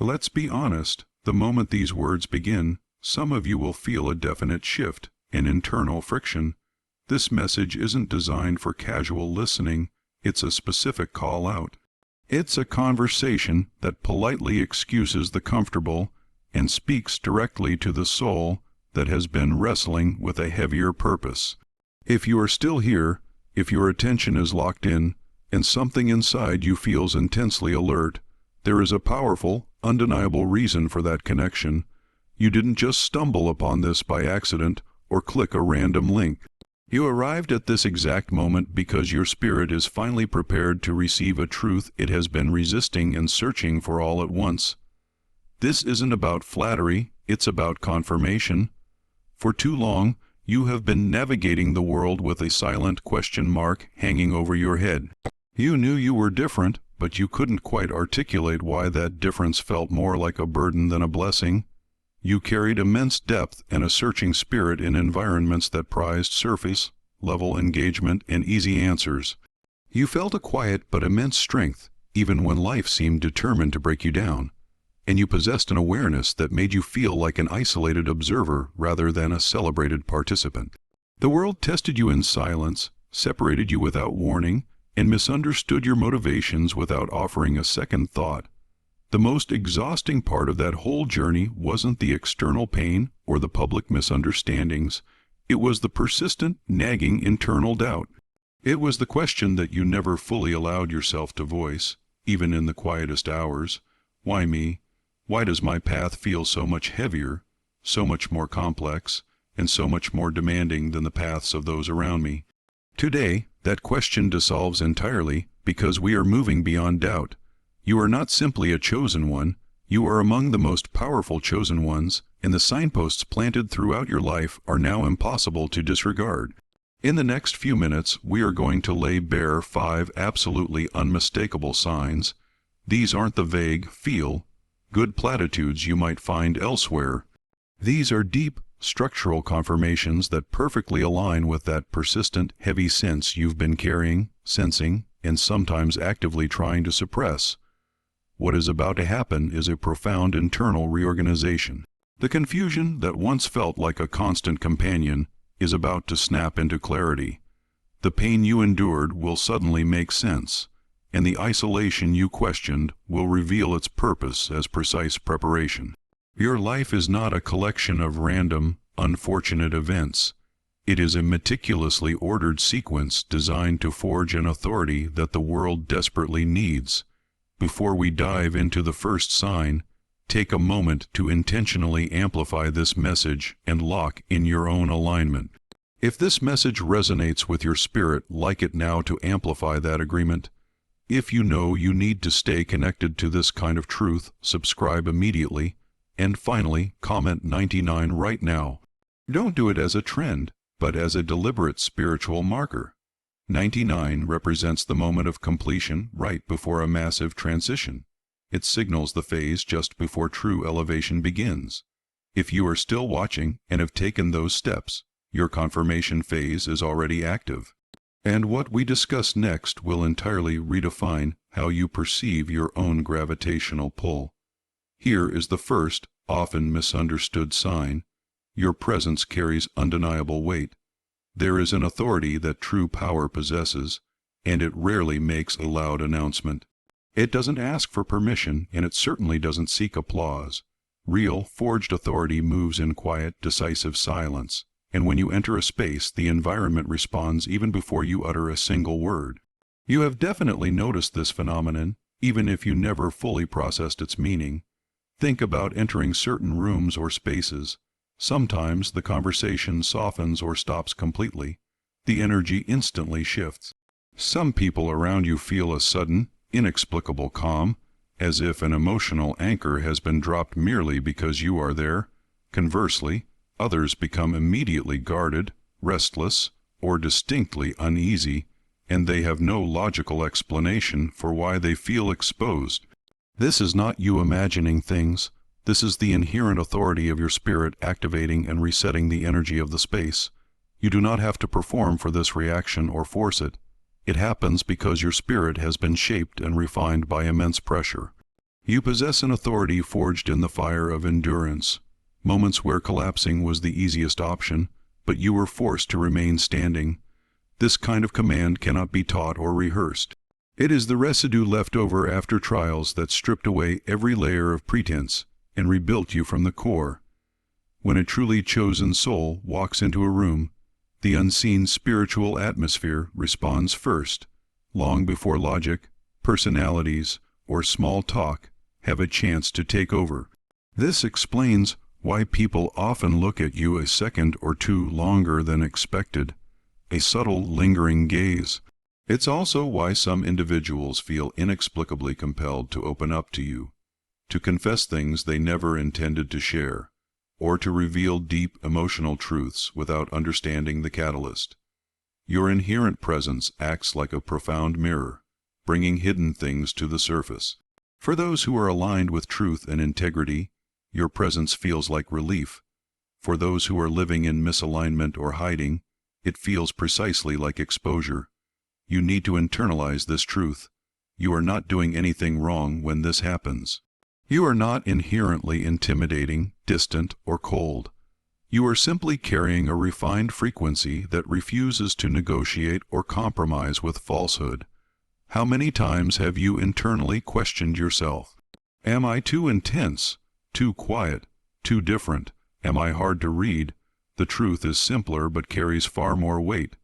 Let's be honest, the moment these words begin, some of you will feel a definite shift, an internal friction. This message isn't designed for casual listening, it's a specific call out. It's a conversation that politely excuses the comfortable and speaks directly to the soul that has been wrestling with a heavier purpose. If you are still here, if your attention is locked in, and something inside you feels intensely alert, there is a powerful, undeniable reason for that connection. You didn't just stumble upon this by accident or click a random link. You arrived at this exact moment because your spirit is finally prepared to receive a truth it has been resisting and searching for all at once. This isn't about flattery, it's about confirmation. For too long, you have been navigating the world with a silent question mark hanging over your head. You knew you were different, but you couldn't quite articulate why that difference felt more like a burden than a blessing. You carried immense depth and a searching spirit in environments that prized surface-level engagement and easy answers. You felt a quiet but immense strength, even when life seemed determined to break you down. And you possessed an awareness that made you feel like an isolated observer rather than a celebrated participant. The world tested you in silence, separated you without warning, and misunderstood your motivations without offering a second thought. The most exhausting part of that whole journey wasn't the external pain or the public misunderstandings. It was the persistent, nagging internal doubt. It was the question that you never fully allowed yourself to voice, even in the quietest hours. Why me? Why does my path feel so much heavier, so much more complex, and so much more demanding than the paths of those around me? Today, that question dissolves entirely because we are moving beyond doubt. You are not simply a chosen one, you are among the most powerful chosen ones, and the signposts planted throughout your life are now impossible to disregard. In the next few minutes, we are going to lay bare 5 absolutely unmistakable signs. These aren't the vague, feel-good platitudes you might find elsewhere. These are deep, structural confirmations that perfectly align with that persistent, heavy sense you've been carrying, sensing, and sometimes actively trying to suppress. What is about to happen is a profound internal reorganization. The confusion that once felt like a constant companion is about to snap into clarity. The pain you endured will suddenly make sense, and the isolation you questioned will reveal its purpose as precise preparation. Your life is not a collection of random, unfortunate events. It is a meticulously ordered sequence designed to forge an authority that the world desperately needs. Before we dive into the first sign, take a moment to intentionally amplify this message and lock in your own alignment. If this message resonates with your spirit, like it now to amplify that agreement. If you know you need to stay connected to this kind of truth, subscribe immediately. And finally, comment 99 right now. Don't do it as a trend, but as a deliberate spiritual marker. 99 represents the moment of completion right before a massive transition. It signals the phase just before true elevation begins. If you are still watching and have taken those steps, your confirmation phase is already active. And what we discuss next will entirely redefine how you perceive your own gravitational pull. Here is the first, often misunderstood sign. Your presence carries undeniable weight. There is an authority that true power possesses, and it rarely makes a loud announcement. It doesn't ask for permission, and it certainly doesn't seek applause. Real, forged authority moves in quiet, decisive silence, and when you enter a space, the environment responds even before you utter a single word. You have definitely noticed this phenomenon, even if you never fully processed its meaning. Think about entering certain rooms or spaces. Sometimes the conversation softens or stops completely. The energy instantly shifts. Some people around you feel a sudden, inexplicable calm, as if an emotional anchor has been dropped merely because you are there. Conversely, others become immediately guarded, restless, or distinctly uneasy, and they have no logical explanation for why they feel exposed. This is not you imagining things. This is the inherent authority of your spirit activating and resetting the energy of the space. You do not have to perform for this reaction or force it. It happens because your spirit has been shaped and refined by immense pressure. You possess an authority forged in the fire of endurance. Moments where collapsing was the easiest option, but you were forced to remain standing. This kind of command cannot be taught or rehearsed. It is the residue left over after trials that stripped away every layer of pretense and rebuilt you from the core. When a truly chosen soul walks into a room, the unseen spiritual atmosphere responds first, long before logic, personalities, or small talk have a chance to take over. This explains why people often look at you a second or two longer than expected, a subtle, lingering gaze. It's also why some individuals feel inexplicably compelled to open up to you, to confess things they never intended to share, or to reveal deep emotional truths without understanding the catalyst. Your inherent presence acts like a profound mirror, bringing hidden things to the surface. For those who are aligned with truth and integrity, your presence feels like relief. For those who are living in misalignment or hiding, it feels precisely like exposure. You need to internalize this truth. You are not doing anything wrong when this happens. You are not inherently intimidating, distant, or cold. You are simply carrying a refined frequency that refuses to negotiate or compromise with falsehood. How many times have you internally questioned yourself? Am I too intense, too quiet, too different? Am I hard to read? The truth is simpler but carries far more weight.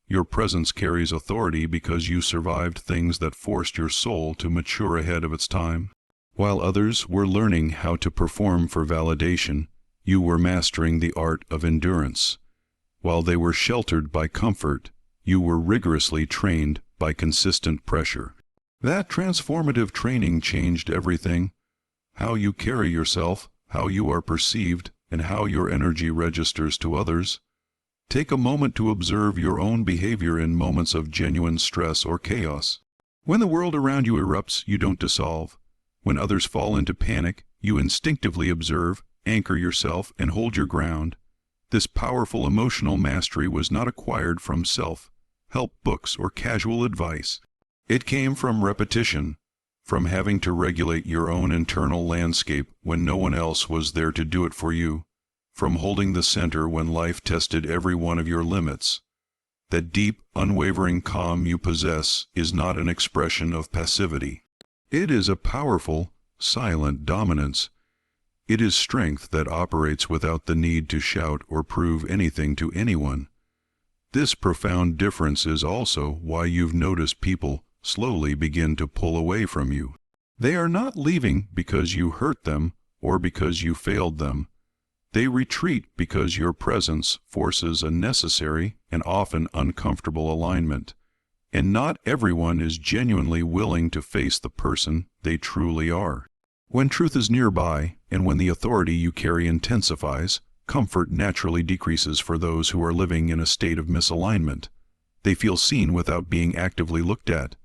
Your presence carries authority because you survived things that forced your soul to mature ahead of its time. While others were learning how to perform for validation, you were mastering the art of endurance. While they were sheltered by comfort, you were rigorously trained by consistent pressure. That transformative training changed everything: how you carry yourself, how you are perceived, and how your energy registers to others. Take a moment to observe your own behavior in moments of genuine stress or chaos. When the world around you erupts, you don't dissolve. When others fall into panic, you instinctively observe, anchor yourself, and hold your ground. This powerful emotional mastery was not acquired from self-help books or casual advice. It came from repetition, from having to regulate your own internal landscape when no one else was there to do it for you, from holding the center when life tested every one of your limits. That deep, unwavering calm you possess is not an expression of passivity. It is a powerful, silent dominance. It is strength that operates without the need to shout or prove anything to anyone. This profound difference is also why you've noticed people slowly begin to pull away from you. They are not leaving because you hurt them or because you failed them. They retreat because your presence forces a necessary and often uncomfortable alignment. And not everyone is genuinely willing to face the person they truly are. When truth is nearby, and when the authority you carry intensifies, comfort naturally decreases for those who are living in a state of misalignment. They feel seen without being actively looked at.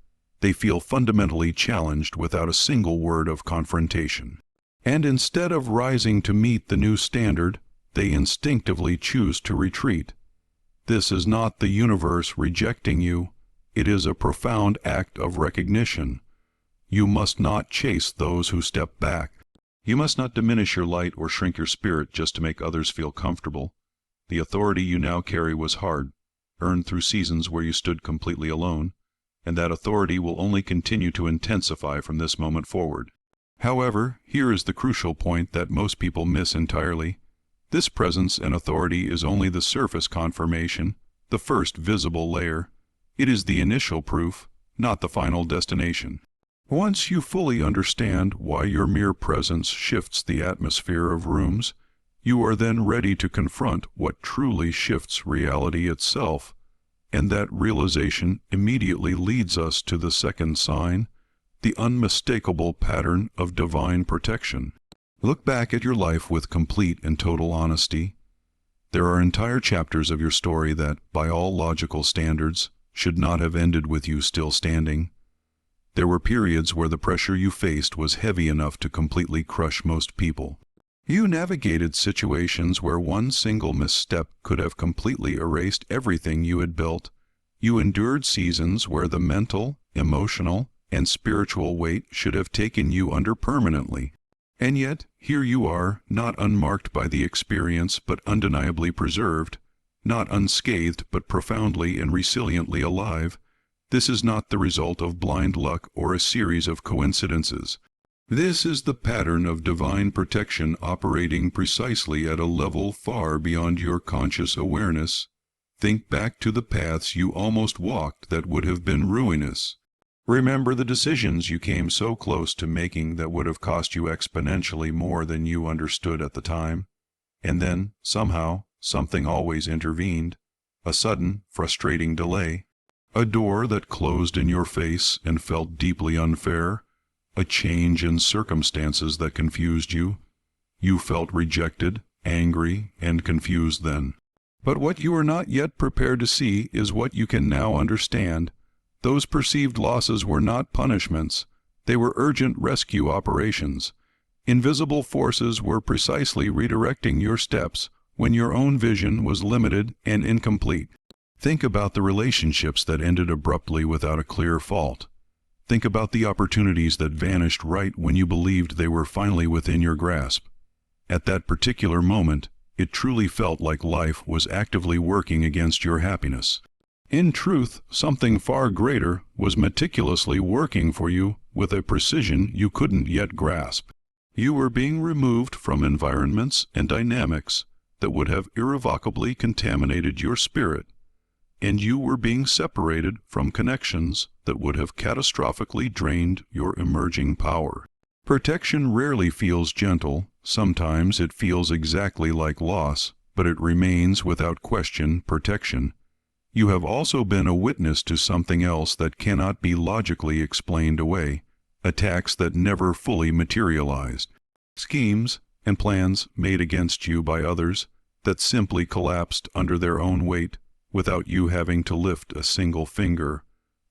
They feel fundamentally challenged without a single word of confrontation. And instead of rising to meet the new standard, they instinctively choose to retreat. This is not the universe rejecting you. It is a profound act of recognition. You must not chase those who step back. You must not diminish your light or shrink your spirit just to make others feel comfortable. The authority you now carry was hard, earned through seasons where you stood completely alone, and that authority will only continue to intensify from this moment forward. However, here is the crucial point that most people miss entirely. This presence and authority is only the surface confirmation, the first visible layer. It is the initial proof, not the final destination. Once you fully understand why your mere presence shifts the atmosphere of rooms, you are then ready to confront what truly shifts reality itself. And that realization immediately leads us to the second sign, the unmistakable pattern of divine protection. Look back at your life with complete and total honesty. There are entire chapters of your story that, by all logical standards, should not have ended with you still standing. There were periods where the pressure you faced was heavy enough to completely crush most people. You navigated situations where one single misstep could have completely erased everything you had built. You endured seasons where the mental, emotional, and spiritual weight should have taken you under permanently. And yet, here you are, not unmarked by the experience but undeniably preserved, not unscathed but profoundly and resiliently alive. This is not the result of blind luck or a series of coincidences. This is the pattern of divine protection operating precisely at a level far beyond your conscious awareness. Think back to the paths you almost walked that would have been ruinous. Remember the decisions you came so close to making that would have cost you exponentially more than you understood at the time. And then, somehow, something always intervened. A sudden, frustrating delay. A door that closed in your face and felt deeply unfair. A change in circumstances that confused you. You felt rejected, angry, and confused then. But what you are not yet prepared to see is what you can now understand. Those perceived losses were not punishments. They were urgent rescue operations. Invisible forces were precisely redirecting your steps when your own vision was limited and incomplete. Think about the relationships that ended abruptly without a clear fault. Think about the opportunities that vanished right when you believed they were finally within your grasp. At that particular moment, it truly felt like life was actively working against your happiness. In truth, something far greater was meticulously working for you with a precision you couldn't yet grasp. You were being removed from environments and dynamics that would have irrevocably contaminated your spirit, and you were being separated from connections that would have catastrophically drained your emerging power. Protection rarely feels gentle. Sometimes it feels exactly like loss, but it remains without question protection. You have also been a witness to something else that cannot be logically explained away, attacks that never fully materialized, schemes and plans made against you by others that simply collapsed under their own weight without you having to lift a single finger,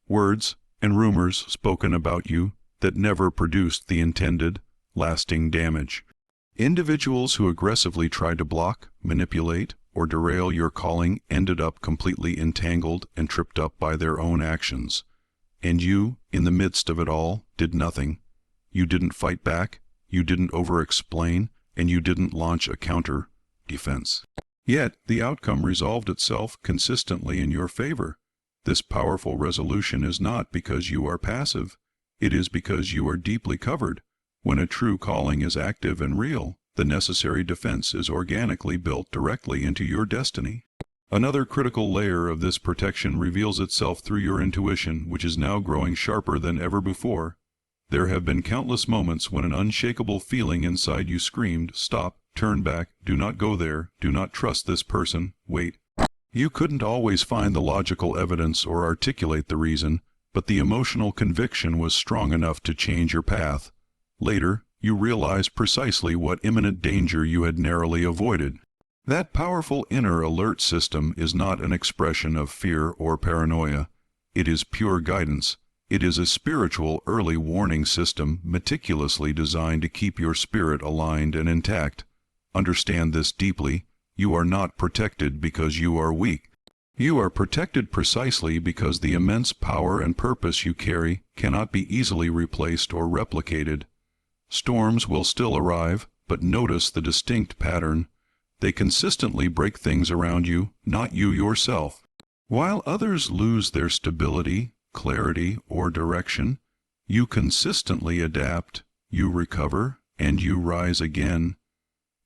words and rumors spoken about you that never produced the intended, lasting damage. Individuals who aggressively tried to block, manipulate, or derail your calling ended up completely entangled and tripped up by their own actions. And you, in the midst of it all, did nothing. You didn't fight back, you didn't over-explain, and you didn't launch a counter-defense. Yet, the outcome resolved itself consistently in your favor. This powerful resolution is not because you are passive. It is because you are deeply covered. When a true calling is active and real, the necessary defense is organically built directly into your destiny. Another critical layer of this protection reveals itself through your intuition, which is now growing sharper than ever before. There have been countless moments when an unshakable feeling inside you screamed, "Stop, turn back, do not go there, do not trust this person, wait." You couldn't always find the logical evidence or articulate the reason, but the emotional conviction was strong enough to change your path. Later, you realized precisely what imminent danger you had narrowly avoided. That powerful inner alert system is not an expression of fear or paranoia. It is pure guidance. It is a spiritual early warning system meticulously designed to keep your spirit aligned and intact. Understand this deeply. You are not protected because you are weak. You are protected precisely because the immense power and purpose you carry cannot be easily replaced or replicated. Storms will still arrive, but notice the distinct pattern. They consistently break things around you, not you yourself. While others lose their stability, clarity, or direction, you consistently adapt, you recover, and you rise again.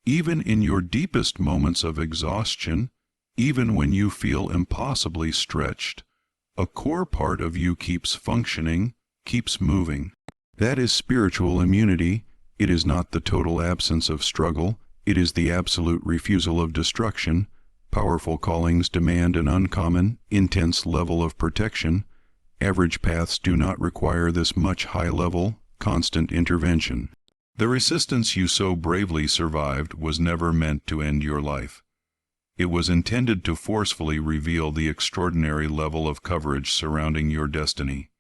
Even in your deepest moments of exhaustion, even when you feel impossibly stretched, a core part of you keeps functioning, keeps moving. That is spiritual immunity. It is not the total absence of struggle. It is the absolute refusal of destruction. Powerful callings demand an uncommon, intense level of protection. Average paths do not require this much high-level, constant intervention. The resistance you so bravely survived was never meant to end your life. It was intended to forcefully reveal the extraordinary level of coverage surrounding your destiny.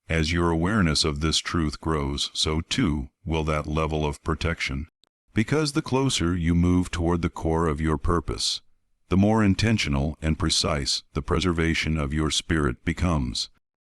As your awareness of this truth grows, so too will that level of protection. Because the closer you move toward the core of your purpose, the more intentional and precise the preservation of your spirit becomes.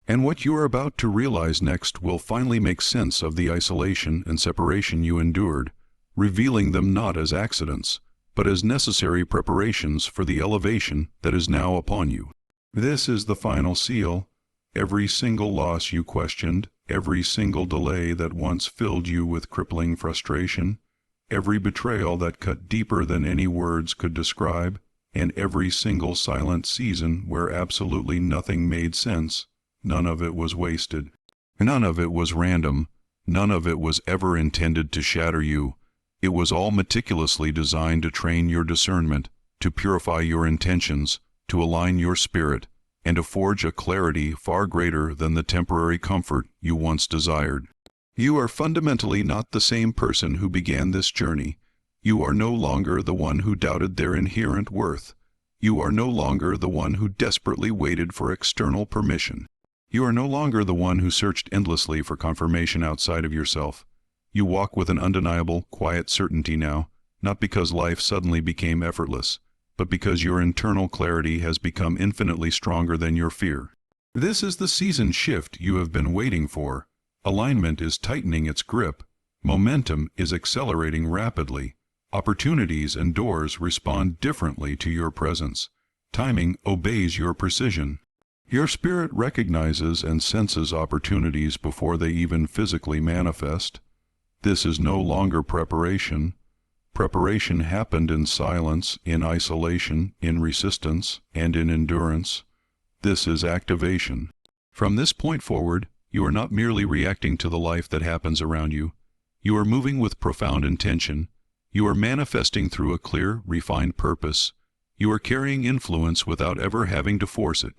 And what you are about to realize next will finally make sense of the isolation and separation you endured, revealing them not as accidents, but as necessary preparations for the elevation that is now upon you. This is the final seal. Every single loss you questioned, every single delay that once filled you with crippling frustration, every betrayal that cut deeper than any words could describe, and every single silent season where absolutely nothing made sense, none of it was wasted. None of it was random. None of it was ever intended to shatter you. It was all meticulously designed to train your discernment, to purify your intentions, to align your spirit, and to forge a clarity far greater than the temporary comfort you once desired. You are fundamentally not the same person who began this journey. You are no longer the one who doubted their inherent worth. You are no longer the one who desperately waited for external permission. You are no longer the one who searched endlessly for confirmation outside of yourself. You walk with an undeniable, quiet certainty now, not because life suddenly became effortless, but because your internal clarity has become infinitely stronger than your fear. This is the season shift you have been waiting for. Alignment is tightening its grip. Momentum is accelerating rapidly. Opportunities and doors respond differently to your presence. Timing obeys your precision. Your spirit recognizes and senses opportunities before they even physically manifest. This is no longer preparation. Preparation happened in silence, in isolation, in resistance, and in endurance. This is activation. From this point forward, you are not merely reacting to the life that happens around you. You are moving with profound intention. You are manifesting through a clear, refined purpose. You are carrying influence without ever having to force it.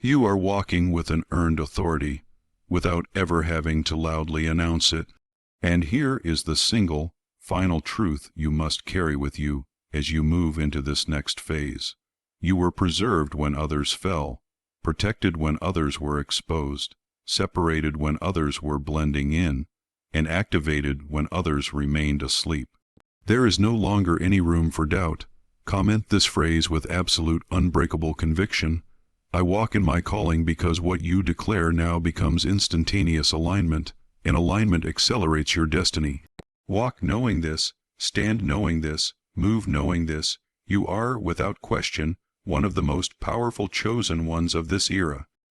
You are walking with an earned authority, without ever having to loudly announce it. And here is the single, final truth you must carry with you as you move into this next phase. You were preserved when others fell, protected when others were exposed, separated when others were blending in, and activated when others remained asleep. There is no longer any room for doubt. Comment this phrase with absolute unbreakable conviction. I walk in my calling because what you declare now becomes instantaneous alignment, and alignment accelerates your destiny. Walk knowing this, stand knowing this, move knowing this. You are, without question, one of the most powerful chosen ones of this era.